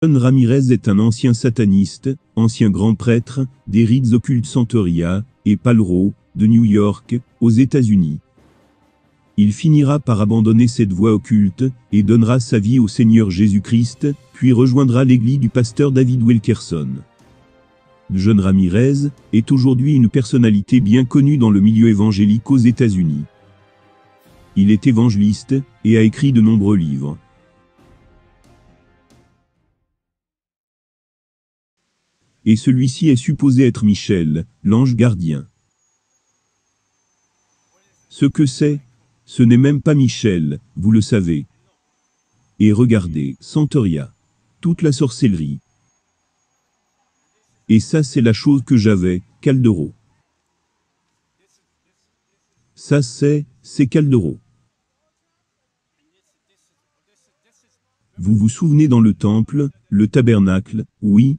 John Ramirez est un ancien sataniste, ancien grand prêtre, des rites occultes Santeria et Palo Alto, de New York, aux États-Unis. Il finira par abandonner cette voie occulte, et donnera sa vie au Seigneur Jésus-Christ, puis rejoindra l'église du pasteur David Wilkerson. John Ramirez est aujourd'hui une personnalité bien connue dans le milieu évangélique aux États-Unis. Il est évangéliste, et a écrit de nombreux livres. Et celui-ci est supposé être Michel, l'ange gardien. Ce que c'est, ce n'est même pas Michel, vous le savez. Et regardez, Santeria. Toute la sorcellerie. Et ça c'est la chose que j'avais, Caldero. Ça c'est Caldero. Vous vous souvenez dans le temple, le tabernacle, oui,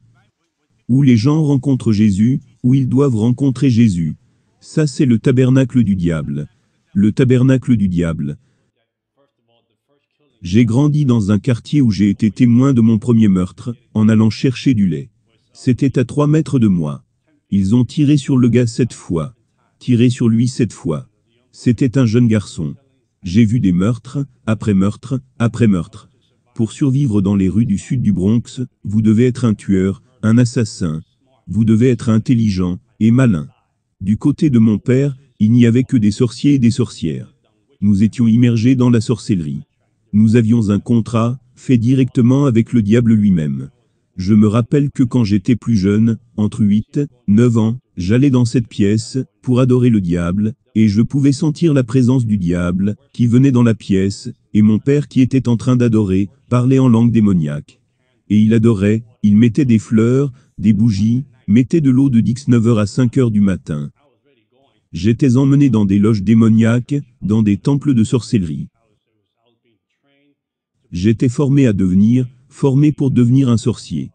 où les gens rencontrent Jésus, où ils doivent rencontrer Jésus. Ça c'est le tabernacle du diable. Le tabernacle du diable. J'ai grandi dans un quartier où j'ai été témoin de mon premier meurtre, en allant chercher du lait. C'était à 3 mètres de moi. Ils ont tiré sur le gars 7 fois. Tiré sur lui 7 fois. C'était un jeune garçon. J'ai vu des meurtres, après meurtre, après meurtre. Pour survivre dans les rues du sud du Bronx, vous devez être un tueur, un assassin. Vous devez être intelligent et malin. Du côté de mon père, il n'y avait que des sorciers et des sorcières. Nous étions immergés dans la sorcellerie. Nous avions un contrat, fait directement avec le diable lui-même. Je me rappelle que quand j'étais plus jeune, entre 8 et 9 ans, j'allais dans cette pièce, pour adorer le diable, et je pouvais sentir la présence du diable, qui venait dans la pièce, et mon père qui était en train d'adorer, parlait en langue démoniaque. Et il adorait, il mettait des fleurs, des bougies, mettait de l'eau de Dix 9h à 5h du matin. J'étais emmené dans des loges démoniaques, dans des temples de sorcellerie. J'étais formé pour devenir un sorcier.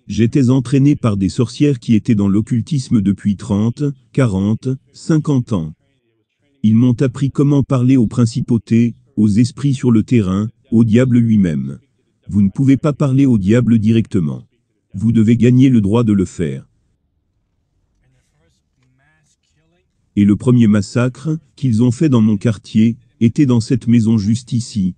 J'étais entraîné par des sorcières qui étaient dans l'occultisme depuis 30, 40, 50 ans. Ils m'ont appris comment parler aux principautés, aux esprits sur le terrain, au diable lui-même. Vous ne pouvez pas parler au diable directement. Vous devez gagner le droit de le faire. Et le premier massacre qu'ils ont fait dans mon quartier était dans cette maison juste ici.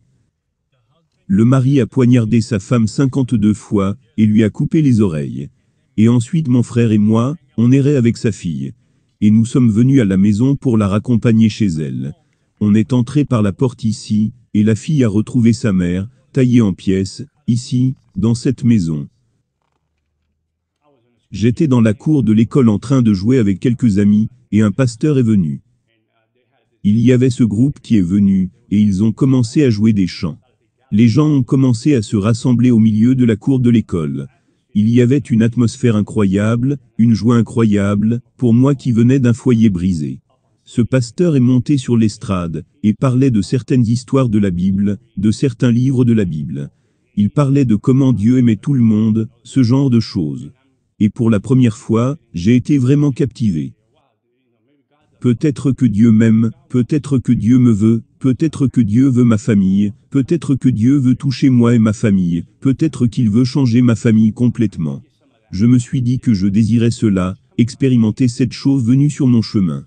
Le mari a poignardé sa femme 52 fois et lui a coupé les oreilles. Et ensuite mon frère et moi, on errait avec sa fille. Et nous sommes venus à la maison pour la raccompagner chez elle. On est entré par la porte ici, et la fille a retrouvé sa mère, taillée en pièces, ici, dans cette maison. J'étais dans la cour de l'école en train de jouer avec quelques amis, et un pasteur est venu. Il y avait ce groupe qui est venu, et ils ont commencé à jouer des chants. Les gens ont commencé à se rassembler au milieu de la cour de l'école. Il y avait une atmosphère incroyable, une joie incroyable, pour moi qui venais d'un foyer brisé. Ce pasteur est monté sur l'estrade, et parlait de certaines histoires de la Bible, de certains livres de la Bible. Il parlait de comment Dieu aimait tout le monde, ce genre de choses. Et pour la première fois, j'ai été vraiment captivé. Peut-être que Dieu m'aime, peut-être que Dieu me veut, peut-être que Dieu veut ma famille, peut-être que Dieu veut toucher moi et ma famille, peut-être qu'il veut changer ma famille complètement. Je me suis dit que je désirais cela, expérimenter cette chose venue sur mon chemin.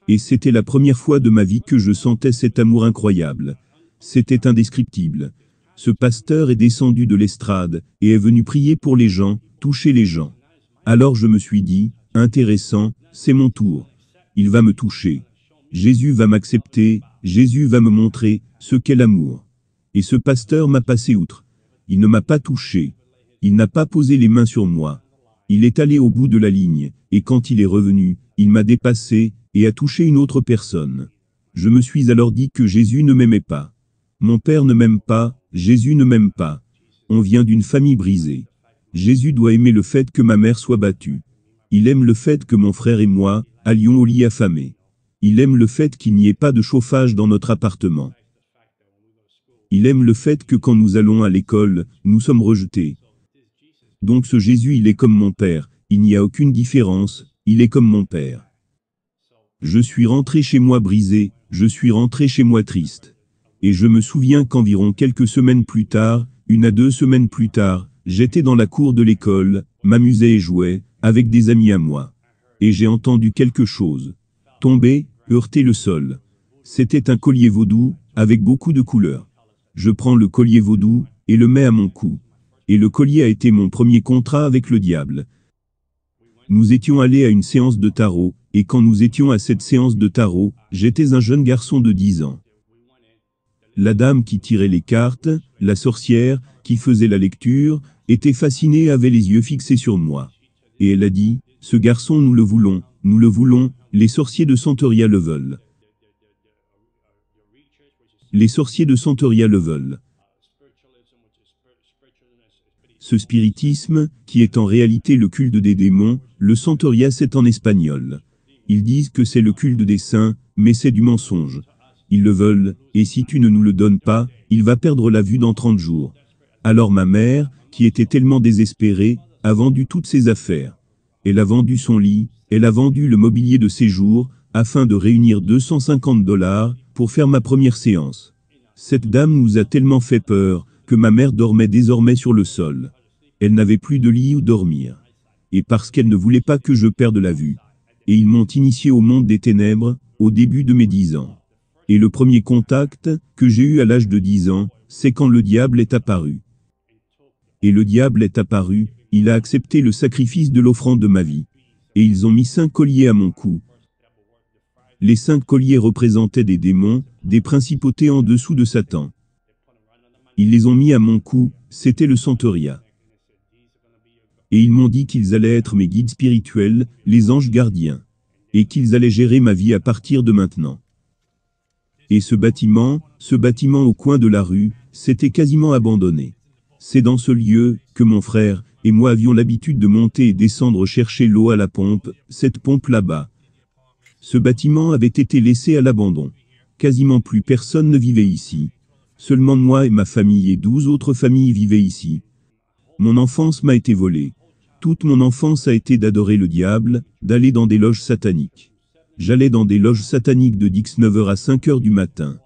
Et c'était la première fois de ma vie que je sentais cet amour incroyable. C'était indescriptible. Ce pasteur est descendu de l'estrade, et est venu prier pour les gens, toucher les gens. Alors je me suis dit, intéressant, c'est mon tour. Il va me toucher. Jésus va m'accepter, Jésus va me montrer ce qu'est l'amour. Et ce pasteur m'a passé outre. Il ne m'a pas touché. Il n'a pas posé les mains sur moi. Il est allé au bout de la ligne, et quand il est revenu, il m'a dépassé, et a touché une autre personne. Je me suis alors dit que Jésus ne m'aimait pas. Mon père ne m'aime pas, Jésus ne m'aime pas. On vient d'une famille brisée. Jésus doit aimer le fait que ma mère soit battue. Il aime le fait que mon frère et moi allions au lit affamé. Il aime le fait qu'il n'y ait pas de chauffage dans notre appartement. Il aime le fait que quand nous allons à l'école, nous sommes rejetés. Donc ce Jésus, il est comme mon père, il n'y a aucune différence, il est comme mon père. Je suis rentré chez moi brisé, je suis rentré chez moi triste. Et je me souviens qu'environ quelques semaines plus tard, 1 à 2 semaines plus tard, j'étais dans la cour de l'école, m'amusais et jouais, avec des amis à moi. Et j'ai entendu quelque chose tomber, heurter le sol. C'était un collier vaudou, avec beaucoup de couleurs. Je prends le collier vaudou, et le mets à mon cou. Et le collier a été mon premier contrat avec le diable. Nous étions allés à une séance de tarot, et quand nous étions à cette séance de tarot, j'étais un jeune garçon de 10 ans. La dame qui tirait les cartes, la sorcière, qui faisait la lecture, était fascinée et avait les yeux fixés sur moi. Et elle a dit, « Ce garçon nous le voulons, les sorciers de Santeria le veulent. Les sorciers de Santeria le veulent. » Ce spiritisme, qui est en réalité le culte des démons, le Santeria c'est en espagnol. Ils disent que c'est le culte des saints, mais c'est du mensonge. Ils le veulent, et si tu ne nous le donnes pas, il va perdre la vue dans 30 jours. Alors ma mère, qui était tellement désespérée, a vendu toutes ses affaires. Elle a vendu son lit, elle a vendu le mobilier de séjour, afin de réunir $250 pour faire ma première séance. Cette dame nous a tellement fait peur, que ma mère dormait désormais sur le sol. Elle n'avait plus de lit où dormir. Et parce qu'elle ne voulait pas que je perde la vue. Et ils m'ont initié au monde des ténèbres, au début de mes 10 ans. Et le premier contact, que j'ai eu à l'âge de 10 ans, c'est quand le diable est apparu. Et le diable est apparu, il a accepté le sacrifice de l'offrande de ma vie. Et ils ont mis 5 colliers à mon cou. Les 5 colliers représentaient des démons, des principautés en dessous de Satan. Ils les ont mis à mon cou, c'était le Santeria. Et ils m'ont dit qu'ils allaient être mes guides spirituels, les anges gardiens. Et qu'ils allaient gérer ma vie à partir de maintenant. Et ce bâtiment au coin de la rue, c'était quasiment abandonné. C'est dans ce lieu que mon frère et moi avions l'habitude de monter et descendre chercher l'eau à la pompe, cette pompe là-bas. Ce bâtiment avait été laissé à l'abandon. Quasiment plus personne ne vivait ici. Seulement moi et ma famille et 12 autres familles vivaient ici. Mon enfance m'a été volée. Toute mon enfance a été d'adorer le diable, d'aller dans des loges sataniques. J'allais dans des loges sataniques de 9h à 5h du matin.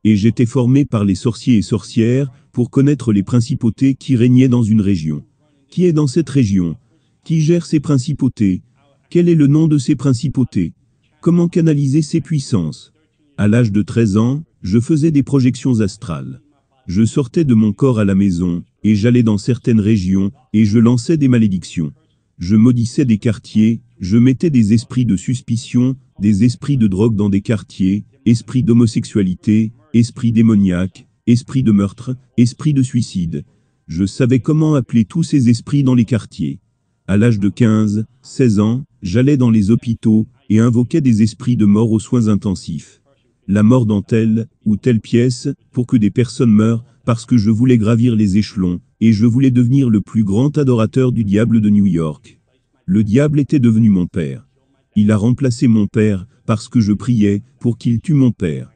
Et j'étais formé par les sorciers et sorcières, pour connaître les principautés qui régnaient dans une région. Qui est dans cette région? Qui gère ces principautés? Quel est le nom de ces principautés? Comment canaliser ces puissances? À l'âge de 13 ans, je faisais des projections astrales. Je sortais de mon corps à la maison, et j'allais dans certaines régions, et je lançais des malédictions. Je maudissais des quartiers, je mettais des esprits de suspicion, des esprits de drogue dans des quartiers, esprits d'homosexualité, esprits démoniaques, esprits de meurtre, esprits de suicide. Je savais comment appeler tous ces esprits dans les quartiers. À l'âge de 15, 16 ans, j'allais dans les hôpitaux, et invoquais des esprits de mort aux soins intensifs. La mort dans telle ou telle pièce, pour que des personnes meurent, parce que je voulais gravir les échelons, et je voulais devenir le plus grand adorateur du diable de New York. Le diable était devenu mon père. Il a remplacé mon père, parce que je priais, pour qu'il tue mon père.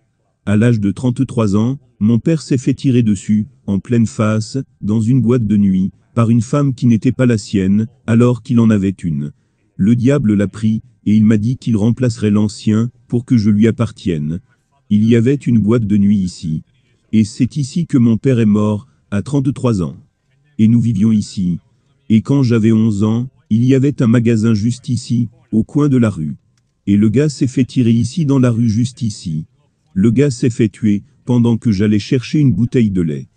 À l'âge de 33 ans, mon père s'est fait tirer dessus, en pleine face, dans une boîte de nuit, par une femme qui n'était pas la sienne, alors qu'il en avait une. Le diable l'a pris, et il m'a dit qu'il remplacerait l'ancien, pour que je lui appartienne. Il y avait une boîte de nuit ici. Et c'est ici que mon père est mort, à 33 ans. Et nous vivions ici. Et quand j'avais 11 ans, il y avait un magasin juste ici, au coin de la rue. Et le gars s'est fait tirer ici dans la rue juste ici. Le gars s'est fait tuer, pendant que j'allais chercher une bouteille de lait.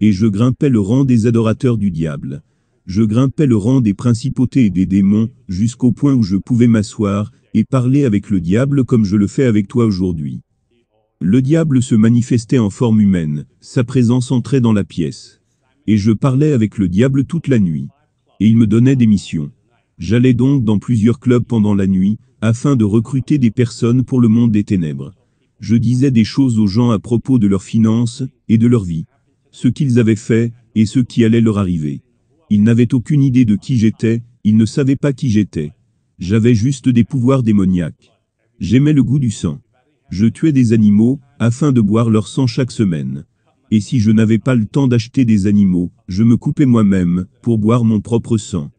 Et je grimpais le rang des adorateurs du diable. Je grimpais le rang des principautés et des démons, jusqu'au point où je pouvais m'asseoir, et parler avec le diable comme je le fais avec toi aujourd'hui. Le diable se manifestait en forme humaine, sa présence entrait dans la pièce. Et je parlais avec le diable toute la nuit. Et il me donnait des missions. J'allais donc dans plusieurs clubs pendant la nuit, afin de recruter des personnes pour le monde des ténèbres. Je disais des choses aux gens à propos de leurs finances, et de leur vie. Ce qu'ils avaient fait, et ce qui allait leur arriver. Ils n'avaient aucune idée de qui j'étais, ils ne savaient pas qui j'étais. J'avais juste des pouvoirs démoniaques. J'aimais le goût du sang. Je tuais des animaux, afin de boire leur sang chaque semaine. Et si je n'avais pas le temps d'acheter des animaux, je me coupais moi-même, pour boire mon propre sang.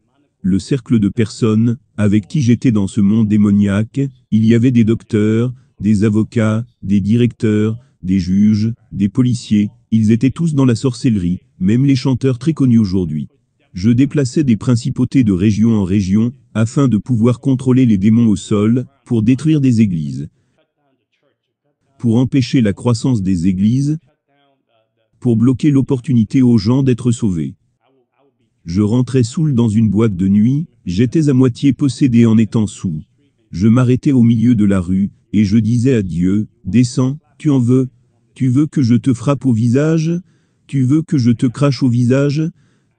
Le cercle de personnes, avec qui j'étais dans ce monde démoniaque, il y avait des docteurs, des avocats, des directeurs, des juges, des policiers, ils étaient tous dans la sorcellerie, même les chanteurs très connus aujourd'hui. Je déplaçais des principautés de région en région, afin de pouvoir contrôler les démons au sol, pour détruire des églises, pour empêcher la croissance des églises, pour bloquer l'opportunité aux gens d'être sauvés. Je rentrais saoul dans une boîte de nuit, j'étais à moitié possédé en étant saoul. Je m'arrêtais au milieu de la rue, et je disais à Dieu, descends, tu en veux? Tu veux que je te frappe au visage? Tu veux que je te crache au visage?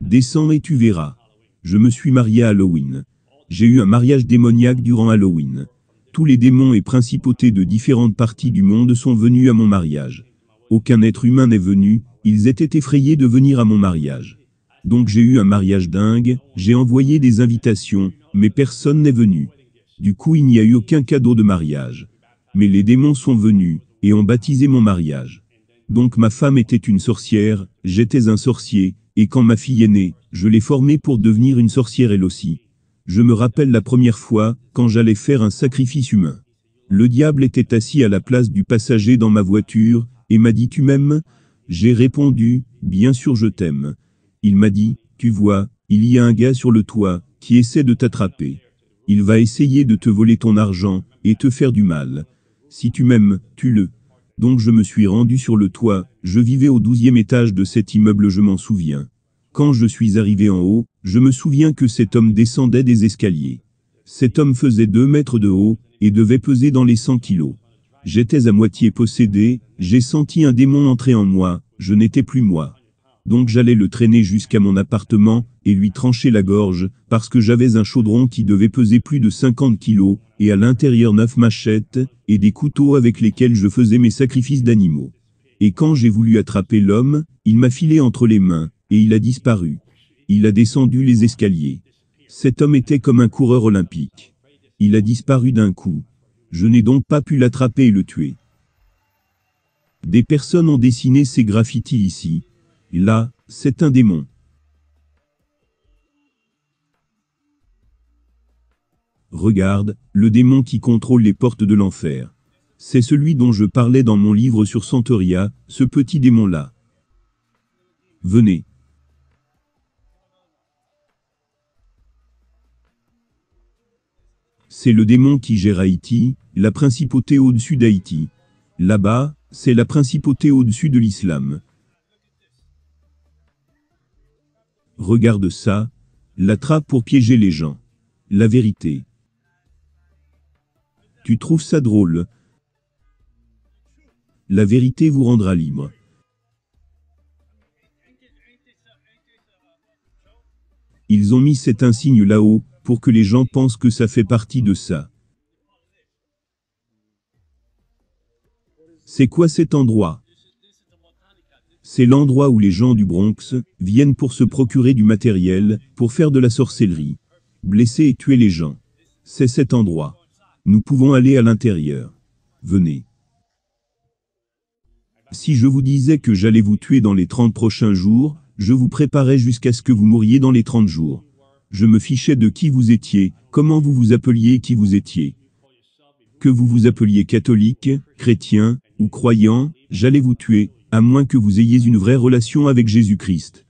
Descends et tu verras. Je me suis marié à Halloween. J'ai eu un mariage démoniaque durant Halloween. Tous les démons et principautés de différentes parties du monde sont venus à mon mariage. Aucun être humain n'est venu, ils étaient effrayés de venir à mon mariage. Donc j'ai eu un mariage dingue, j'ai envoyé des invitations, mais personne n'est venu. Du coup il n'y a eu aucun cadeau de mariage. Mais les démons sont venus, et ont baptisé mon mariage. Donc ma femme était une sorcière, j'étais un sorcier, et quand ma fille est née, je l'ai formée pour devenir une sorcière elle aussi. Je me rappelle la première fois, quand j'allais faire un sacrifice humain. Le diable était assis à la place du passager dans ma voiture, et m'a dit « Tu m'aimes ?» J'ai répondu « Bien sûr je t'aime ». Il m'a dit « Tu vois, il y a un gars sur le toit, qui essaie de t'attraper. Il va essayer de te voler ton argent, et te faire du mal. Si tu m'aimes, tue-le. » Donc je me suis rendu sur le toit, je vivais au 12e étage de cet immeuble, je m'en souviens. Quand je suis arrivé en haut, je me souviens que cet homme descendait des escaliers. Cet homme faisait 2 mètres de haut, et devait peser dans les 100 kilos. J'étais à moitié possédé, j'ai senti un démon entrer en moi, je n'étais plus moi. Donc j'allais le traîner jusqu'à mon appartement, et lui trancher la gorge, parce que j'avais un chaudron qui devait peser plus de 50 kilos, et à l'intérieur 9 machettes, et des couteaux avec lesquels je faisais mes sacrifices d'animaux. Et quand j'ai voulu attraper l'homme, il m'a filé entre les mains, et il a disparu. Il a descendu les escaliers. Cet homme était comme un coureur olympique. Il a disparu d'un coup. Je n'ai donc pas pu l'attraper et le tuer. Des personnes ont dessiné ces graffitis ici. Là, c'est un démon. Regarde, le démon qui contrôle les portes de l'enfer. C'est celui dont je parlais dans mon livre sur Santeria, ce petit démon-là. Venez. C'est le démon qui gère Haïti, la principauté au-dessus d'Haïti. Là-bas, c'est la principauté au-dessus de l'islam. Regarde ça, la trappe pour piéger les gens. La vérité. Tu trouves ça drôle? La vérité vous rendra libre. Ils ont mis cet insigne là-haut, pour que les gens pensent que ça fait partie de ça. C'est quoi cet endroit? C'est l'endroit où les gens du Bronx viennent pour se procurer du matériel, pour faire de la sorcellerie, blesser et tuer les gens. C'est cet endroit. Nous pouvons aller à l'intérieur. Venez. Si je vous disais que j'allais vous tuer dans les 30 prochains jours, je vous préparais jusqu'à ce que vous mouriez dans les 30 jours. Je me fichais de qui vous étiez, comment vous vous appeliez et qui vous étiez. Que vous vous appeliez catholique, chrétien, ou croyant, j'allais vous tuer, à moins que vous ayez une vraie relation avec Jésus-Christ.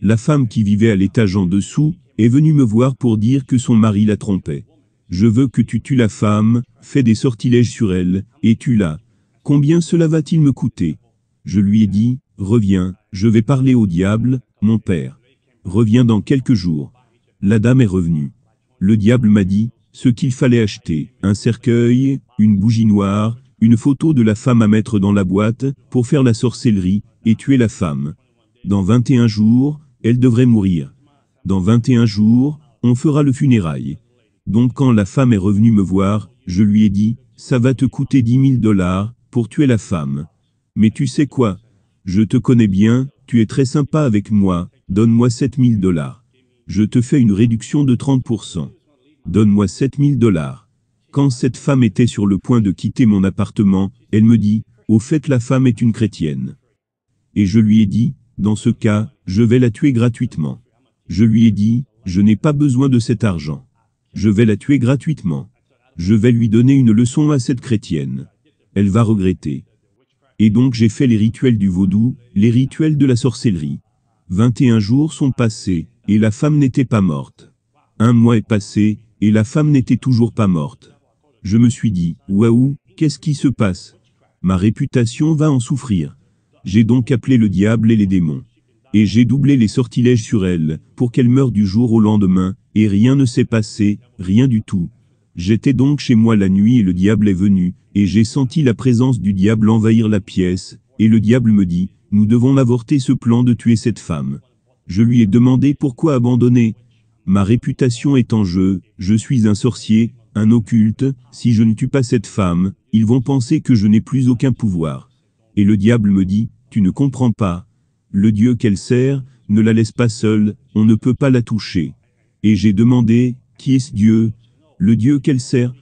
La femme qui vivait à l'étage en dessous, est venue me voir pour dire que son mari la trompait. Je veux que tu tues la femme, fais des sortilèges sur elle, et tue-la. Combien cela va-t-il me coûter? Je lui ai dit, reviens, je vais parler au diable, mon père. Reviens dans quelques jours. La dame est revenue. Le diable m'a dit, ce qu'il fallait acheter, un cercueil, une bougie noire, une photo de la femme à mettre dans la boîte, pour faire la sorcellerie, et tuer la femme. Dans 21 jours, elle devrait mourir. Dans 21 jours, on fera le funérail. Donc quand la femme est revenue me voir, je lui ai dit, ça va te coûter $10 000, pour tuer la femme. Mais tu sais quoi? Je te connais bien, tu es très sympa avec moi, donne-moi $7 000. Je te fais une réduction de 30%. Donne-moi $7 000. Quand cette femme était sur le point de quitter mon appartement, elle me dit, au fait la femme est une chrétienne. Et je lui ai dit, dans ce cas, je vais la tuer gratuitement. Je lui ai dit, je n'ai pas besoin de cet argent. Je vais la tuer gratuitement. Je vais lui donner une leçon à cette chrétienne. Elle va regretter. Et donc j'ai fait les rituels du vaudou, les rituels de la sorcellerie. 21 jours sont passés, et la femme n'était pas morte. 1 mois est passé, et la femme n'était toujours pas morte. Je me suis dit, waouh, qu'est-ce qui se passe? Ma réputation va en souffrir. J'ai donc appelé le diable et les démons. Et j'ai doublé les sortilèges sur elle, pour qu'elle meure du jour au lendemain, et rien ne s'est passé, rien du tout. J'étais donc chez moi la nuit et le diable est venu, et j'ai senti la présence du diable envahir la pièce, et le diable me dit, nous devons avorter ce plan de tuer cette femme. Je lui ai demandé pourquoi abandonner. Ma réputation est en jeu, je suis un sorcier, un occulte, si je ne tue pas cette femme, ils vont penser que je n'ai plus aucun pouvoir. Et le diable me dit, tu ne comprends pas. Le Dieu qu'elle sert, ne la laisse pas seule, on ne peut pas la toucher. Et j'ai demandé, qui est ce Dieu? Le Dieu qu'elle sert?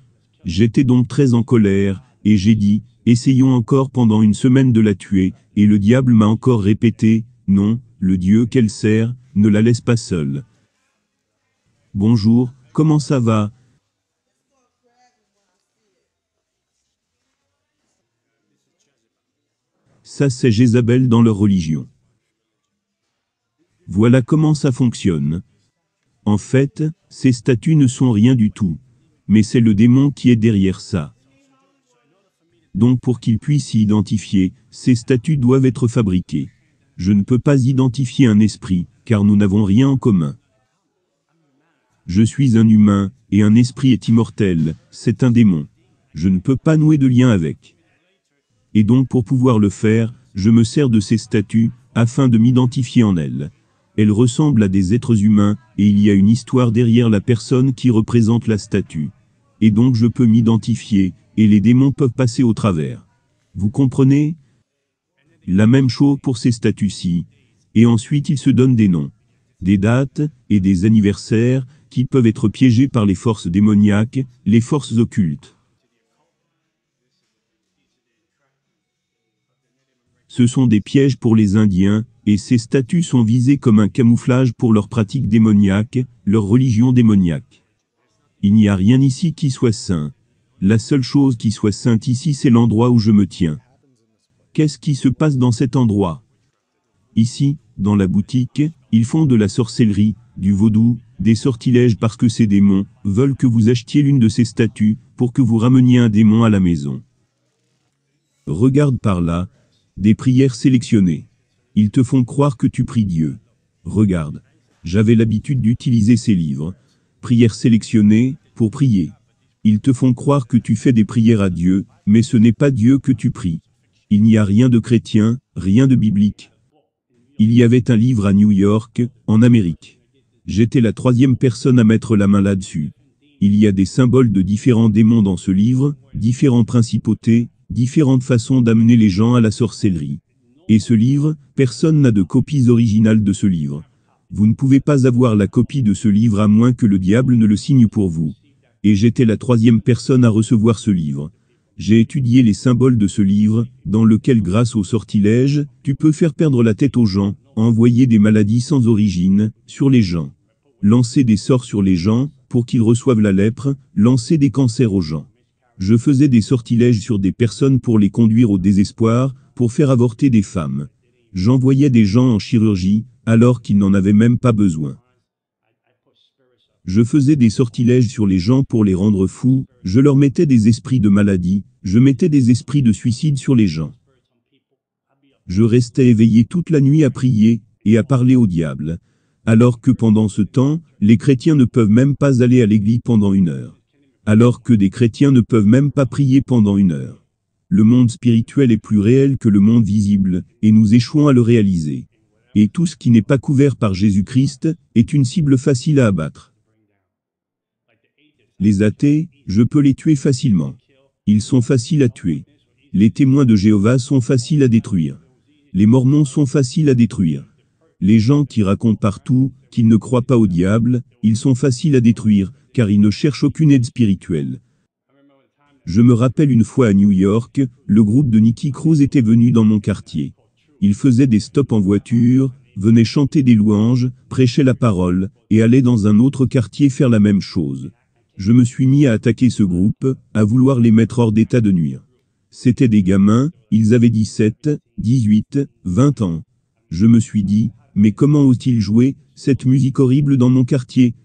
J'étais donc très en colère, et j'ai dit, essayons encore pendant 1 semaine de la tuer, et le diable m'a encore répété, non, le Dieu qu'elle sert, ne la laisse pas seule. Bonjour, comment ça va? Ça c'est Jézabel dans leur religion. Voilà comment ça fonctionne. En fait, ces statues ne sont rien du tout. Mais c'est le démon qui est derrière ça. Donc pour qu'il puisse s'y identifier, ces statues doivent être fabriquées. Je ne peux pas identifier un esprit, car nous n'avons rien en commun. Je suis un humain, et un esprit est immortel, c'est un démon. Je ne peux pas nouer de lien avec. Et donc pour pouvoir le faire, je me sers de ces statues, afin de m'identifier en elles. Elles ressemblent à des êtres humains, et il y a une histoire derrière la personne qui représente la statue. Et donc je peux m'identifier, et les démons peuvent passer au travers. Vous comprenez? La même chose pour ces statues-ci. Et ensuite ils se donnent des noms, des dates, et des anniversaires, qui peuvent être piégés par les forces démoniaques, les forces occultes. Ce sont des pièges pour les Indiens, et ces statues sont visées comme un camouflage pour leurs pratiques démoniaques, leur religion démoniaque. Il n'y a rien ici qui soit saint. La seule chose qui soit sainte ici, c'est l'endroit où je me tiens. Qu'est-ce qui se passe dans cet endroit? Ici, dans la boutique, ils font de la sorcellerie, du vaudou, des sortilèges parce que ces démons veulent que vous achetiez l'une de ces statues pour que vous rameniez un démon à la maison. Regarde par là, des prières sélectionnées. Ils te font croire que tu pries Dieu. Regarde, j'avais l'habitude d'utiliser ces livres. Prières sélectionnées, pour prier. Ils te font croire que tu fais des prières à Dieu, mais ce n'est pas Dieu que tu pries. Il n'y a rien de chrétien, rien de biblique. Il y avait un livre à New York, en Amérique. J'étais la 3e personne à mettre la main là-dessus. Il y a des symboles de différents démons dans ce livre, différentes principautés, différentes façons d'amener les gens à la sorcellerie. Et ce livre, personne n'a de copies originales de ce livre. Vous ne pouvez pas avoir la copie de ce livre à moins que le diable ne le signe pour vous. Et j'étais la 3e personne à recevoir ce livre. J'ai étudié les symboles de ce livre, dans lequel grâce au sortilège, tu peux faire perdre la tête aux gens, envoyer des maladies sans origine, sur les gens. Lancer des sorts sur les gens, pour qu'ils reçoivent la lèpre, lancer des cancers aux gens. Je faisais des sortilèges sur des personnes pour les conduire au désespoir, pour faire avorter des femmes. J'envoyais des gens en chirurgie, alors qu'ils n'en avaient même pas besoin. Je faisais des sortilèges sur les gens pour les rendre fous, je leur mettais des esprits de maladie, je mettais des esprits de suicide sur les gens. Je restais éveillé toute la nuit à prier, et à parler au diable. Alors que pendant ce temps, les chrétiens ne peuvent même pas aller à l'église pendant 1 heure. Alors que des chrétiens ne peuvent même pas prier pendant 1 heure. Le monde spirituel est plus réel que le monde visible, et nous échouons à le réaliser. Et tout ce qui n'est pas couvert par Jésus-Christ, est une cible facile à abattre. Les athées, je peux les tuer facilement. Ils sont faciles à tuer. Les témoins de Jéhovah sont faciles à détruire. Les mormons sont faciles à détruire. Les gens qui racontent partout qu'ils ne croient pas au diable, ils sont faciles à détruire, car ils ne cherchent aucune aide spirituelle. Je me rappelle une fois à New York, le groupe de Nicky Cruz était venu dans mon quartier. Ils faisaient des stops en voiture, venaient chanter des louanges, prêchaient la parole, et allaient dans un autre quartier faire la même chose. Je me suis mis à attaquer ce groupe, à vouloir les mettre hors d'état de nuire. C'étaient des gamins, ils avaient 17, 18, 20 ans. Je me suis dit, mais comment osent-ils jouer cette musique horrible dans mon quartier?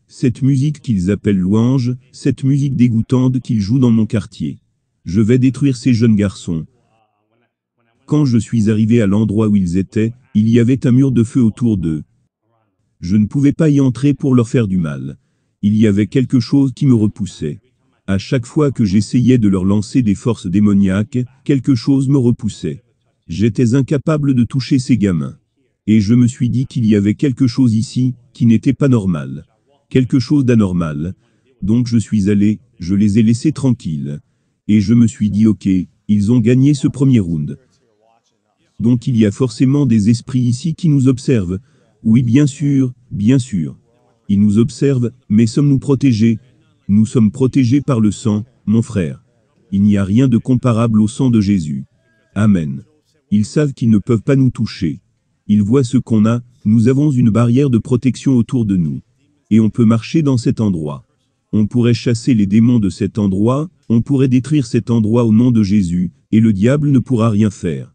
Cette musique qu'ils appellent louange, cette musique dégoûtante qu'ils jouent dans mon quartier. Je vais détruire ces jeunes garçons. Quand je suis arrivé à l'endroit où ils étaient, il y avait un mur de feu autour d'eux. Je ne pouvais pas y entrer pour leur faire du mal. Il y avait quelque chose qui me repoussait. À chaque fois que j'essayais de leur lancer des forces démoniaques, quelque chose me repoussait. J'étais incapable de toucher ces gamins. Et je me suis dit qu'il y avait quelque chose ici, qui n'était pas normal. Quelque chose d'anormal. Donc je suis allé, je les ai laissés tranquilles. Et je me suis dit ok, ils ont gagné ce premier round. Donc il y a forcément des esprits ici qui nous observent. Oui bien sûr, bien sûr. Ils nous observent, mais sommes-nous protégés? Nous sommes protégés par le sang, mon frère. Il n'y a rien de comparable au sang de Jésus. Amen. Ils savent qu'ils ne peuvent pas nous toucher. Ils voient ce qu'on a, nous avons une barrière de protection autour de nous. Et on peut marcher dans cet endroit. On pourrait chasser les démons de cet endroit, on pourrait détruire cet endroit au nom de Jésus, et le diable ne pourra rien faire.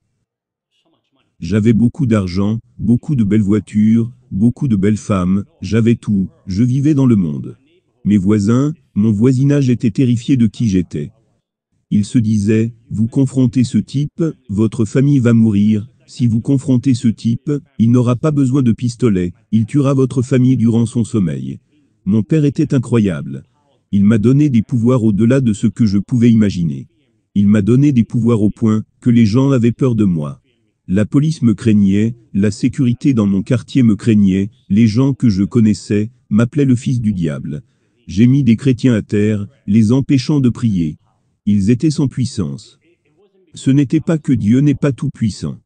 J'avais beaucoup d'argent, beaucoup de belles voitures, beaucoup de belles femmes, j'avais tout, je vivais dans le monde. Mes voisins, mon voisinage était terrifié de qui j'étais. Ils se disaient, vous confrontez ce type, votre famille va mourir, si vous confrontez ce type, il n'aura pas besoin de pistolet, il tuera votre famille durant son sommeil. Mon père était incroyable. Il m'a donné des pouvoirs au-delà de ce que je pouvais imaginer. Il m'a donné des pouvoirs au point que les gens avaient peur de moi. La police me craignait, la sécurité dans mon quartier me craignait, les gens que je connaissais m'appelaient le fils du diable. J'ai mis des chrétiens à terre, les empêchant de prier. Ils étaient sans puissance. Ce n'était pas que Dieu n'est pas tout-puissant.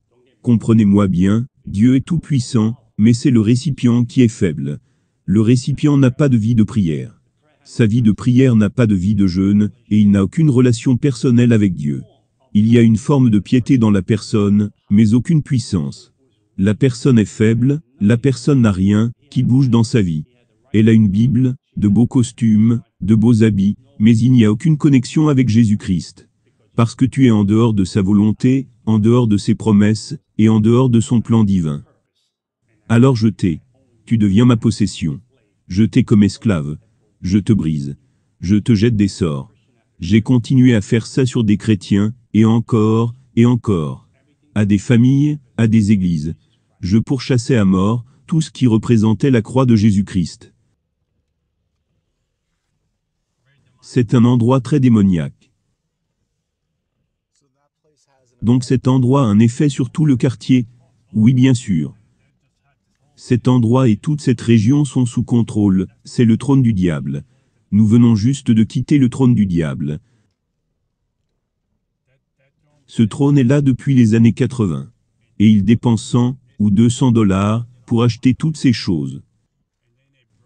Comprenez-moi bien, Dieu est tout-puissant, mais c'est le récipient qui est faible. Le récipient n'a pas de vie de prière. Sa vie de prière n'a pas de vie de jeûne, et il n'a aucune relation personnelle avec Dieu. Il y a une forme de piété dans la personne, mais aucune puissance. La personne est faible, la personne n'a rien qui bouge dans sa vie. Elle a une Bible, de beaux costumes, de beaux habits, mais il n'y a aucune connexion avec Jésus-Christ. Parce que tu es en dehors de sa volonté, en dehors de ses promesses, et en dehors de son plan divin. Alors je t'ai. Tu deviens ma possession. Je t'ai comme esclave. Je te brise. Je te jette des sorts. J'ai continué à faire ça sur des chrétiens, et encore, à des familles, à des églises. Je pourchassais à mort tout ce qui représentait la croix de Jésus-Christ. C'est un endroit très démoniaque. Donc cet endroit a un effet sur tout le quartier? Oui bien sûr. Cet endroit et toute cette région sont sous contrôle, c'est le trône du diable. Nous venons juste de quitter le trône du diable. Ce trône est là depuis les années 80. Et il dépense 100 ou 200 $ pour acheter toutes ces choses.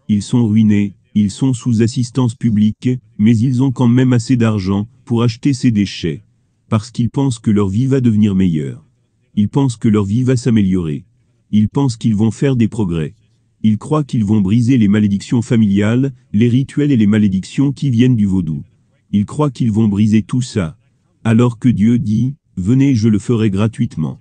Ils sont ruinés, ils sont sous assistance publique, mais ils ont quand même assez d'argent pour acheter ces déchets. Parce qu'ils pensent que leur vie va devenir meilleure. Ils pensent que leur vie va s'améliorer. Ils pensent qu'ils vont faire des progrès. Ils croient qu'ils vont briser les malédictions familiales, les rituels et les malédictions qui viennent du vaudou. Ils croient qu'ils vont briser tout ça. Alors que Dieu dit, venez, je le ferai gratuitement.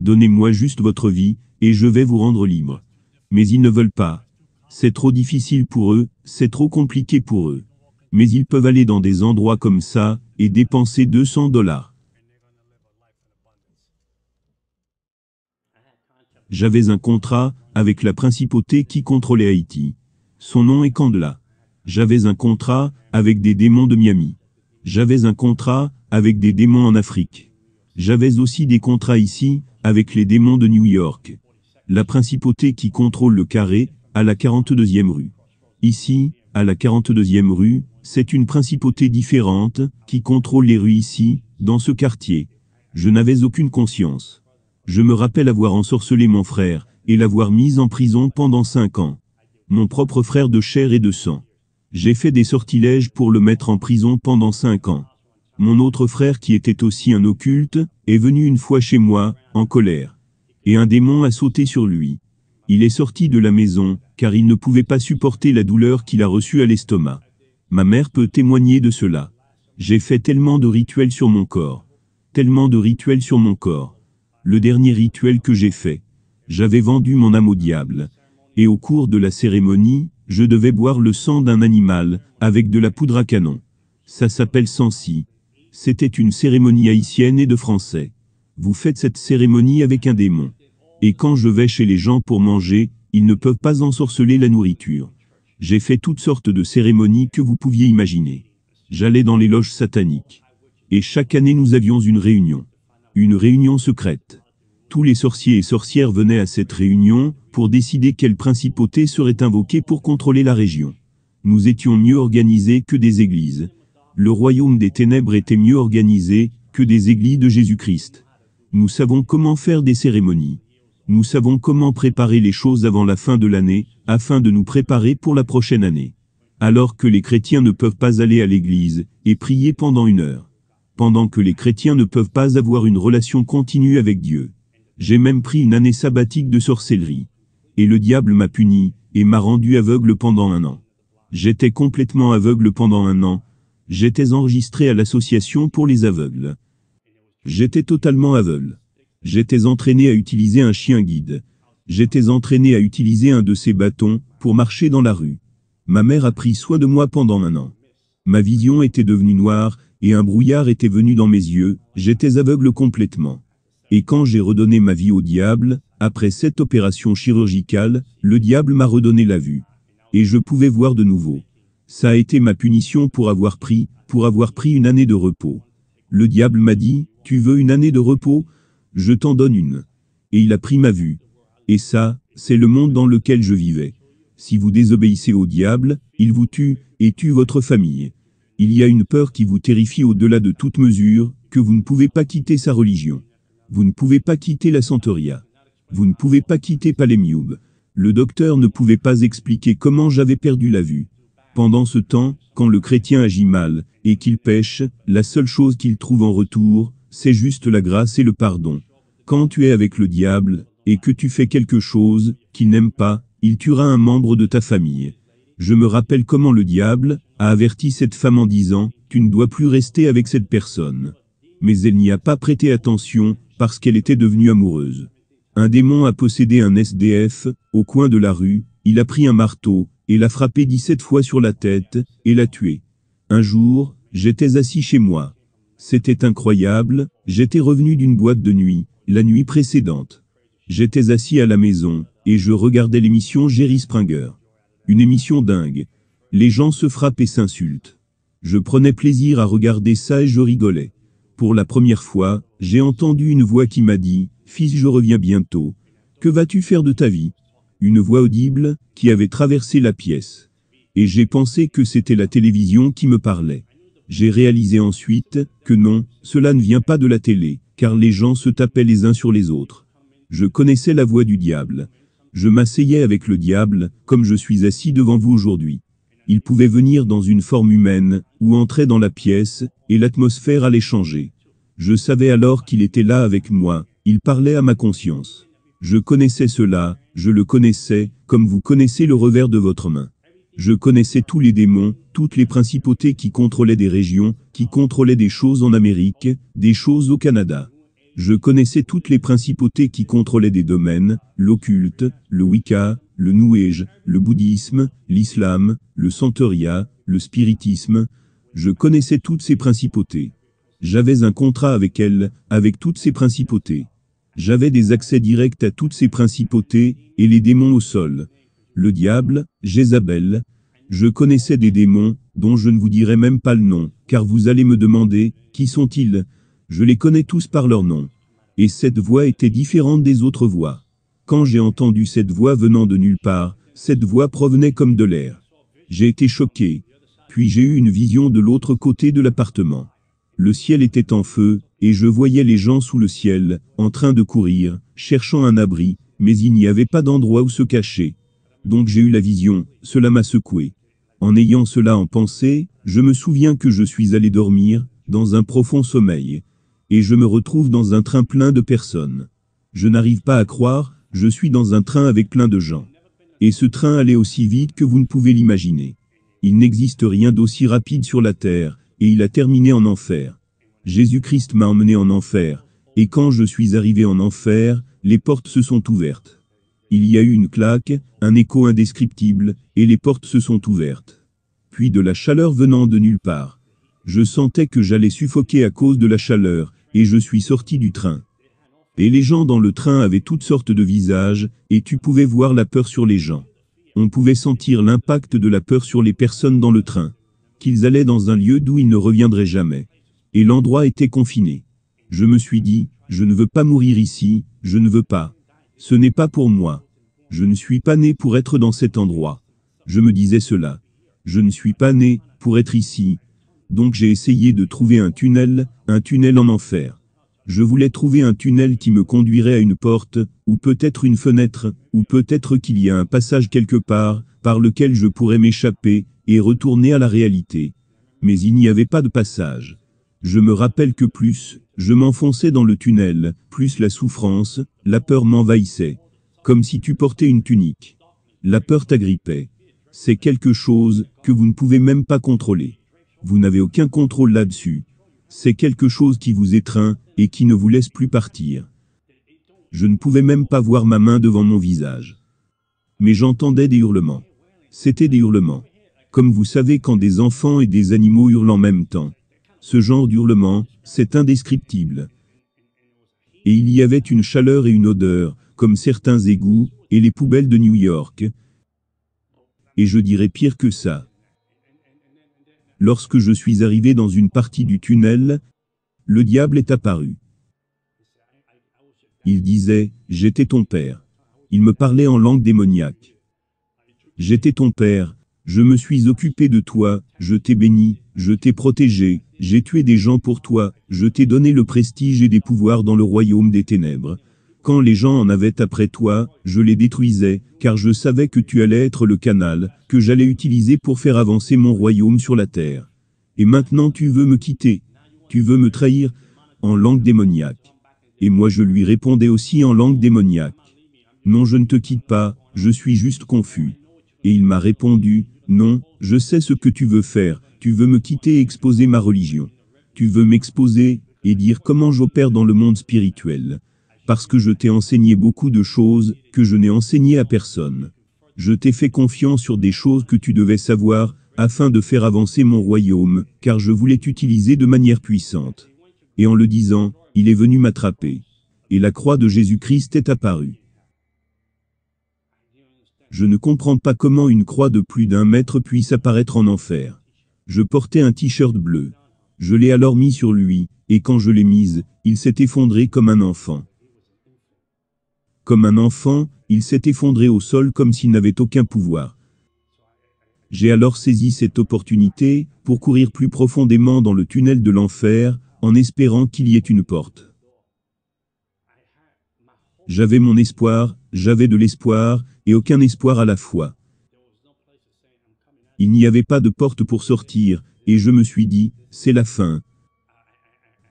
Donnez-moi juste votre vie, et je vais vous rendre libre. Mais ils ne veulent pas. C'est trop difficile pour eux, c'est trop compliqué pour eux. Mais ils peuvent aller dans des endroits comme ça, et dépenser 200 $. J'avais un contrat avec la principauté qui contrôlait Haïti. Son nom est Candela. J'avais un contrat avec des démons de Miami. J'avais un contrat avec des démons en Afrique. J'avais aussi des contrats ici, avec les démons de New York. La principauté qui contrôle le carré, à la 42e rue. Ici, à la 42e rue, c'est une principauté différente, qui contrôle les rues ici, dans ce quartier. Je n'avais aucune conscience. Je me rappelle avoir ensorcelé mon frère, et l'avoir mis en prison pendant 5 ans. Mon propre frère de chair et de sang. J'ai fait des sortilèges pour le mettre en prison pendant 5 ans. Mon autre frère qui était aussi un occulte, est venu une fois chez moi, en colère. Et un démon a sauté sur lui. Il est sorti de la maison, car il ne pouvait pas supporter la douleur qu'il a reçue à l'estomac. Ma mère peut témoigner de cela. J'ai fait tellement de rituels sur mon corps. Tellement de rituels sur mon corps. Le dernier rituel que j'ai fait. J'avais vendu mon âme au diable. Et au cours de la cérémonie, je devais boire le sang d'un animal, avec de la poudre à canon. Ça s'appelle Sancy. C'était une cérémonie haïtienne et de français. Vous faites cette cérémonie avec un démon. Et quand je vais chez les gens pour manger, ils ne peuvent pas ensorceler la nourriture. J'ai fait toutes sortes de cérémonies que vous pouviez imaginer. J'allais dans les loges sataniques. Et chaque année nous avions une réunion. Une réunion secrète. Tous les sorciers et sorcières venaient à cette réunion pour décider quelle principauté serait invoquée pour contrôler la région. Nous étions mieux organisés que des églises. Le royaume des ténèbres était mieux organisé que des églises de Jésus-Christ. Nous savons comment faire des cérémonies. Nous savons comment préparer les choses avant la fin de l'année, afin de nous préparer pour la prochaine année. Alors que les chrétiens ne peuvent pas aller à l'église et prier pendant 1 heure. Pendant que les chrétiens ne peuvent pas avoir une relation continue avec Dieu. J'ai même pris une année sabbatique de sorcellerie. Et le diable m'a puni, et m'a rendu aveugle pendant 1 an. J'étais complètement aveugle pendant 1 an. J'étais enregistré à l'association pour les aveugles. J'étais totalement aveugle. J'étais entraîné à utiliser un chien guide. J'étais entraîné à utiliser un de ces bâtons pour marcher dans la rue. Ma mère a pris soin de moi pendant 1 an. Ma vision était devenue noire, et un brouillard était venu dans mes yeux, j'étais aveugle complètement. Et quand j'ai redonné ma vie au diable, après cette opération chirurgicale, le diable m'a redonné la vue. Et je pouvais voir de nouveau. Ça a été ma punition pour avoir pris 1 année de repos. Le diable m'a dit, tu veux 1 année de repos? Je t'en donne une. Et il a pris ma vue. Et ça, c'est le monde dans lequel je vivais. Si vous désobéissez au diable, il vous tue, et tue votre famille. Il y a une peur qui vous terrifie au-delà de toute mesure, que vous ne pouvez pas quitter sa religion. Vous ne pouvez pas quitter la Santeria. Vous ne pouvez pas quitter Palemioub. Le docteur ne pouvait pas expliquer comment j'avais perdu la vue. Pendant ce temps, quand le chrétien agit mal, et qu'il pêche, la seule chose qu'il trouve en retour, c'est juste la grâce et le pardon. Quand tu es avec le diable, et que tu fais quelque chose qu'il n'aime pas, il tuera un membre de ta famille. Je me rappelle comment le diable a averti cette femme en disant, tu ne dois plus rester avec cette personne. Mais elle n'y a pas prêté attention, parce qu'elle était devenue amoureuse. Un démon a possédé un SDF, au coin de la rue, il a pris un marteau, et l'a frappé 17 fois sur la tête, et l'a tué. Un jour, j'étais assis chez moi. C'était incroyable, j'étais revenu d'une boîte de nuit, la nuit précédente. J'étais assis à la maison, et je regardais l'émission Jerry Springer. Une émission dingue. Les gens se frappent et s'insultent. Je prenais plaisir à regarder ça et je rigolais. Pour la première fois, j'ai entendu une voix qui m'a dit, « Fils, je reviens bientôt. Que vas-tu faire de ta vie ?» Une voix audible, qui avait traversé la pièce. Et j'ai pensé que c'était la télévision qui me parlait. J'ai réalisé ensuite, que non, cela ne vient pas de la télé, car les gens se tapaient les uns sur les autres. Je connaissais la voix du diable. Je m'asseyais avec le diable, comme je suis assis devant vous aujourd'hui. Il pouvait venir dans une forme humaine, ou entrer dans la pièce, et l'atmosphère allait changer. Je savais alors qu'il était là avec moi, il parlait à ma conscience. Je connaissais cela, je le connaissais, comme vous connaissez le revers de votre main. Je connaissais tous les démons, toutes les principautés qui contrôlaient des régions, qui contrôlaient des choses en Amérique, des choses au Canada. Je connaissais toutes les principautés qui contrôlaient des domaines, l'occulte, le Wicca, le New Age, le bouddhisme, l'islam, le Santeria, le spiritisme. Je connaissais toutes ces principautés. J'avais un contrat avec elles, avec toutes ces principautés. J'avais des accès directs à toutes ces principautés, et les démons au sol. Le diable, Jézabel. Je connaissais des démons, dont je ne vous dirai même pas le nom, car vous allez me demander, qui sont-ils? Je les connais tous par leur nom. Et cette voix était différente des autres voix. Quand j'ai entendu cette voix venant de nulle part, cette voix provenait comme de l'air. J'ai été choqué. Puis j'ai eu une vision de l'autre côté de l'appartement. Le ciel était en feu, et je voyais les gens sous le ciel, en train de courir, cherchant un abri, mais il n'y avait pas d'endroit où se cacher. Donc j'ai eu la vision, cela m'a secoué. En ayant cela en pensée, je me souviens que je suis allé dormir, dans un profond sommeil. Et je me retrouve dans un train plein de personnes. Je n'arrive pas à croire, je suis dans un train avec plein de gens. Et ce train allait aussi vite que vous ne pouvez l'imaginer. Il n'existe rien d'aussi rapide sur la Terre, et il a terminé en enfer. Jésus-Christ m'a emmené en enfer, et quand je suis arrivé en enfer, les portes se sont ouvertes. Il y a eu une claque, un écho indescriptible, et les portes se sont ouvertes. Puis de la chaleur venant de nulle part. Je sentais que j'allais suffoquer à cause de la chaleur, et je suis sorti du train. Et les gens dans le train avaient toutes sortes de visages, et tu pouvais voir la peur sur les gens. On pouvait sentir l'impact de la peur sur les personnes dans le train. Qu'ils allaient dans un lieu d'où ils ne reviendraient jamais. Et l'endroit était confiné. Je me suis dit, je ne veux pas mourir ici, je ne veux pas. Ce n'est pas pour moi. Je ne suis pas né pour être dans cet endroit. Je me disais cela. Je ne suis pas né pour être ici. Donc j'ai essayé de trouver un tunnel en enfer. Je voulais trouver un tunnel qui me conduirait à une porte, ou peut-être une fenêtre, ou peut-être qu'il y a un passage quelque part, par lequel je pourrais m'échapper, et retourner à la réalité. Mais il n'y avait pas de passage. Je me rappelle que plus je m'enfonçais dans le tunnel, plus la souffrance, la peur m'envahissait. Comme si tu portais une tunique. La peur t'agrippait. C'est quelque chose que vous ne pouvez même pas contrôler. Vous n'avez aucun contrôle là-dessus. C'est quelque chose qui vous étreint, et qui ne vous laisse plus partir. Je ne pouvais même pas voir ma main devant mon visage. Mais j'entendais des hurlements. C'était des hurlements. Comme vous savez quand des enfants et des animaux hurlent en même temps. Ce genre d'hurlement, c'est indescriptible. Et il y avait une chaleur et une odeur, comme certains égouts, et les poubelles de New York. Et je dirais pire que ça. Lorsque je suis arrivé dans une partie du tunnel, le diable est apparu. Il disait, j'étais ton père. Il me parlait en langue démoniaque. J'étais ton père, je me suis occupé de toi, je t'ai béni, je t'ai protégé, j'ai tué des gens pour toi, je t'ai donné le prestige et des pouvoirs dans le royaume des ténèbres. Quand les gens en avaient après toi, je les détruisais, car je savais que tu allais être le canal, que j'allais utiliser pour faire avancer mon royaume sur la terre. Et maintenant tu veux me quitter. Tu veux me trahir, en langue démoniaque. Et moi je lui répondais aussi en langue démoniaque. Non, je ne te quitte pas, je suis juste confus. Et il m'a répondu, non, je sais ce que tu veux faire, tu veux me quitter et exposer ma religion. Tu veux m'exposer, et dire comment j'opère dans le monde spirituel. Parce que je t'ai enseigné beaucoup de choses, que je n'ai enseigné à personne. Je t'ai fait confiance sur des choses que tu devais savoir, afin de faire avancer mon royaume, car je voulais t'utiliser de manière puissante. Et en le disant, il est venu m'attraper. Et la croix de Jésus-Christ est apparue. Je ne comprends pas comment une croix de plus d'1 mètre puisse apparaître en enfer. Je portais un t-shirt bleu. Je l'ai alors mis sur lui, et quand je l'ai mise, il s'est effondré comme un enfant. Comme un enfant, il s'est effondré au sol comme s'il n'avait aucun pouvoir. J'ai alors saisi cette opportunité, pour courir plus profondément dans le tunnel de l'enfer, en espérant qu'il y ait une porte. J'avais mon espoir, j'avais de l'espoir, et aucun espoir à la fois. Il n'y avait pas de porte pour sortir, et je me suis dit, c'est la fin.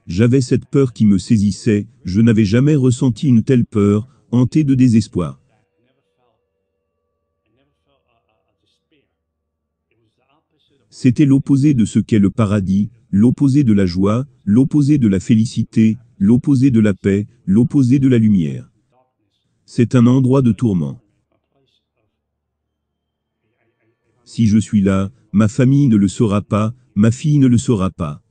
J'avais cette peur qui me saisissait, je n'avais jamais ressenti une telle peur, hantée de désespoir. C'était l'opposé de ce qu'est le paradis, l'opposé de la joie, l'opposé de la félicité, l'opposé de la paix, l'opposé de la lumière. C'est un endroit de tourment. Si je suis là, ma famille ne le saura pas, ma fille ne le saura pas.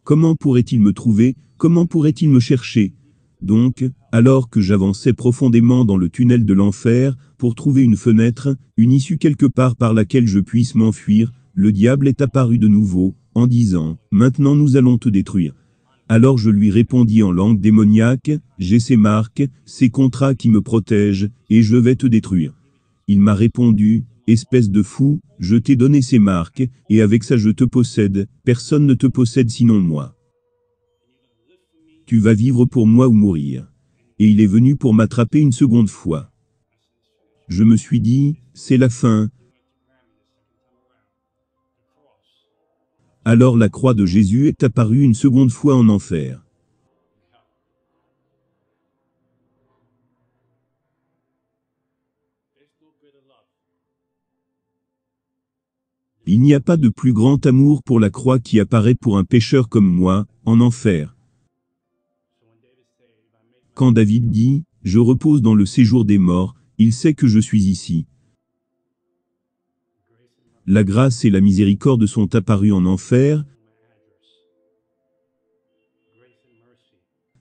Comment pourrait-il me trouver, comment pourrait-il me chercher? Donc, alors que j'avançais profondément dans le tunnel de l'enfer, pour trouver une fenêtre, une issue quelque part par laquelle je puisse m'enfuir, le diable est apparu de nouveau, en disant, maintenant nous allons te détruire. Alors je lui répondis en langue démoniaque, j'ai ces marques, ces contrats qui me protègent, et je vais te détruire. Il m'a répondu, espèce de fou, je t'ai donné ces marques, et avec ça je te possède, personne ne te possède sinon moi. Tu vas vivre pour moi ou mourir. Et il est venu pour m'attraper une seconde fois. Je me suis dit, c'est la fin. Alors la croix de Jésus est apparue une seconde fois en enfer. Il n'y a pas de plus grand amour pour la croix qui apparaît pour un pécheur comme moi, en enfer. Quand David dit « Je repose dans le séjour des morts », il sait que je suis ici. La grâce et la miséricorde sont apparues en enfer.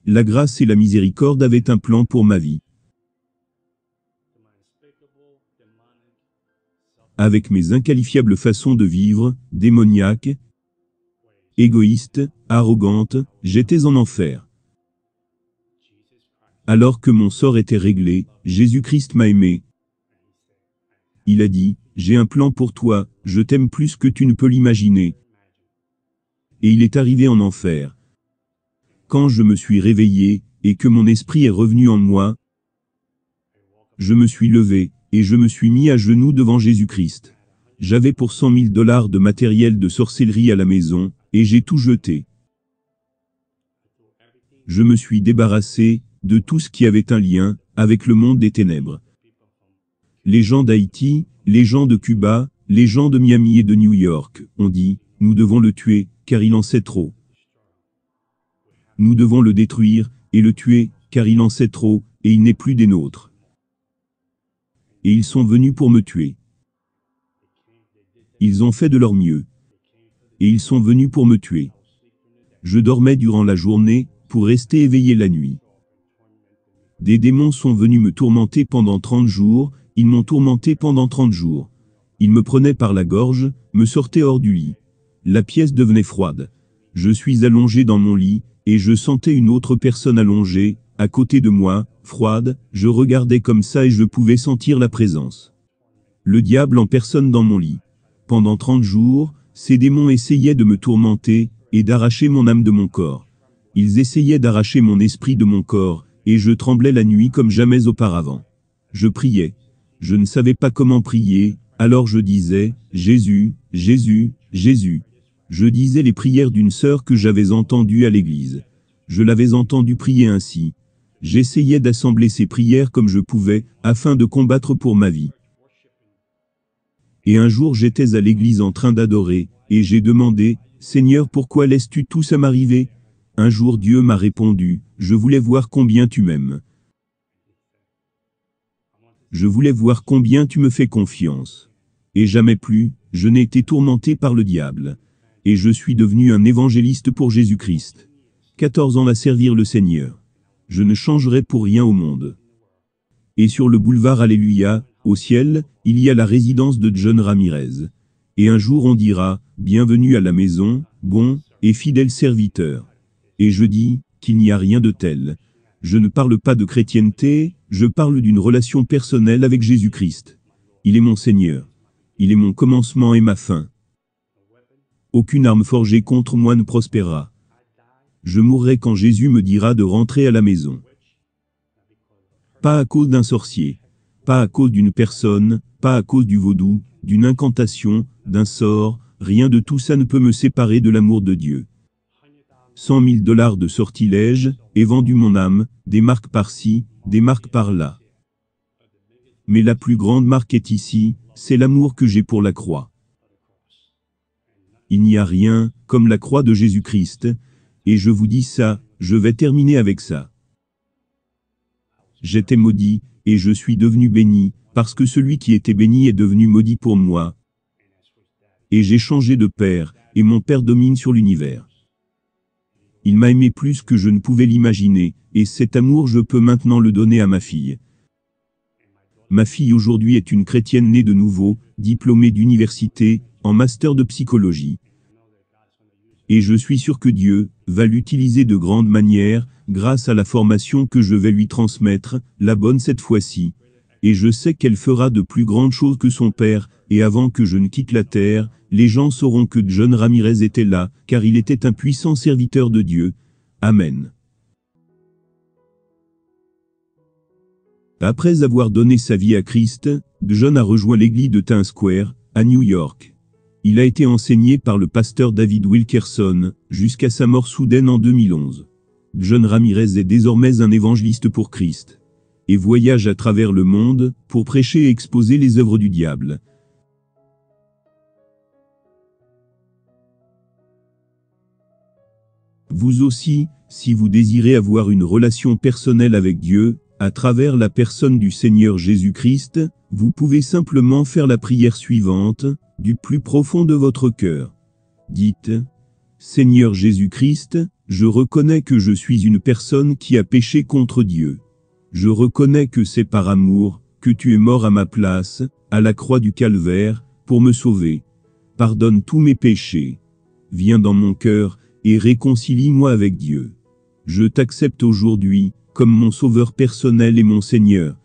La grâce et la miséricorde avaient un plan pour ma vie. Avec mes inqualifiables façons de vivre, démoniaques, égoïstes, arrogantes, j'étais en enfer. Alors que mon sort était réglé, Jésus-Christ m'a aimé. Il a dit, « J'ai un plan pour toi, je t'aime plus que tu ne peux l'imaginer. » Et il est arrivé en enfer. Quand je me suis réveillé, et que mon esprit est revenu en moi, je me suis levé, et je me suis mis à genoux devant Jésus-Christ. J'avais pour $100 000 de matériel de sorcellerie à la maison, et j'ai tout jeté. Je me suis débarrassé de tout ce qui avait un lien avec le monde des ténèbres. Les gens d'Haïti, les gens de Cuba, les gens de Miami et de New York ont dit, « Nous devons le tuer, car il en sait trop. Nous devons le détruire, et le tuer, car il en sait trop, et il n'est plus des nôtres. » Et ils sont venus pour me tuer. Ils ont fait de leur mieux. Et ils sont venus pour me tuer. Je dormais durant la journée, pour rester éveillé la nuit. Des démons sont venus me tourmenter pendant 30 jours, ils m'ont tourmenté pendant 30 jours. Ils me prenaient par la gorge, me sortaient hors du lit. La pièce devenait froide. Je suis allongé dans mon lit, et je sentais une autre personne allongée, à côté de moi, froide, je regardais comme ça et je pouvais sentir la présence. Le diable en personne dans mon lit. Pendant 30 jours, ces démons essayaient de me tourmenter, et d'arracher mon âme de mon corps. Ils essayaient d'arracher mon esprit de mon corps, et je tremblais la nuit comme jamais auparavant. Je priais. Je ne savais pas comment prier, alors je disais, « Jésus, Jésus, Jésus ». Je disais les prières d'une sœur que j'avais entendue à l'église. Je l'avais entendue prier ainsi. J'essayais d'assembler ces prières comme je pouvais, afin de combattre pour ma vie. Et un jour j'étais à l'église en train d'adorer, et j'ai demandé, « Seigneur, pourquoi laisses-tu tout ça m'arriver ?» Un jour Dieu m'a répondu, « Je voulais voir combien tu m'aimes. Je voulais voir combien tu me fais confiance. » Et jamais plus, je n'ai été tourmenté par le diable. Et je suis devenu un évangéliste pour Jésus-Christ. 14 ans à servir le Seigneur. Je ne changerai pour rien au monde. Et sur le boulevard Alléluia, au ciel, il y a la résidence de John Ramirez. Et un jour on dira, « Bienvenue à la maison, bon et fidèle serviteur. » Et je dis, qu'il n'y a rien de tel. Je ne parle pas de chrétienté, je parle d'une relation personnelle avec Jésus-Christ. Il est mon Seigneur. Il est mon commencement et ma fin. Aucune arme forgée contre moi ne prospérera. Je mourrai quand Jésus me dira de rentrer à la maison. Pas à cause d'un sorcier, pas à cause d'une personne, pas à cause du vaudou, d'une incantation, d'un sort, rien de tout ça ne peut me séparer de l'amour de Dieu. $100 000 de sortilèges, et vendu mon âme, des marques par-ci, des marques par-là. Mais la plus grande marque est ici, c'est l'amour que j'ai pour la croix. Il n'y a rien, comme la croix de Jésus-Christ, et je vous dis ça, je vais terminer avec ça. J'étais maudit, et je suis devenu béni, parce que celui qui était béni est devenu maudit pour moi. Et j'ai changé de père, et mon père domine sur l'univers. Il m'a aimé plus que je ne pouvais l'imaginer, et cet amour je peux maintenant le donner à ma fille. Ma fille aujourd'hui est une chrétienne née de nouveau, diplômée d'université, en master de psychologie. Et je suis sûr que Dieu va l'utiliser de grande manière, grâce à la formation que je vais lui transmettre, la bonne cette fois-ci. Et je sais qu'elle fera de plus grandes choses que son père, et avant que je ne quitte la terre, les gens sauront que John Ramirez était là, car il était un puissant serviteur de Dieu. Amen. Après avoir donné sa vie à Christ, John a rejoint l'église de Times Square, à New York. Il a été enseigné par le pasteur David Wilkerson, jusqu'à sa mort soudaine en 2011. John Ramirez est désormais un évangéliste pour Christ, et voyage à travers le monde, pour prêcher et exposer les œuvres du diable. Vous aussi, si vous désirez avoir une relation personnelle avec Dieu, à travers la personne du Seigneur Jésus-Christ, vous pouvez simplement faire la prière suivante, du plus profond de votre cœur. Dites, Seigneur Jésus-Christ, je reconnais que je suis une personne qui a péché contre Dieu. Je reconnais que c'est par amour que tu es mort à ma place, à la croix du Calvaire, pour me sauver. Pardonne tous mes péchés. Viens dans mon cœur et réconcilie-moi avec Dieu. Je t'accepte aujourd'hui comme mon sauveur personnel et mon Seigneur.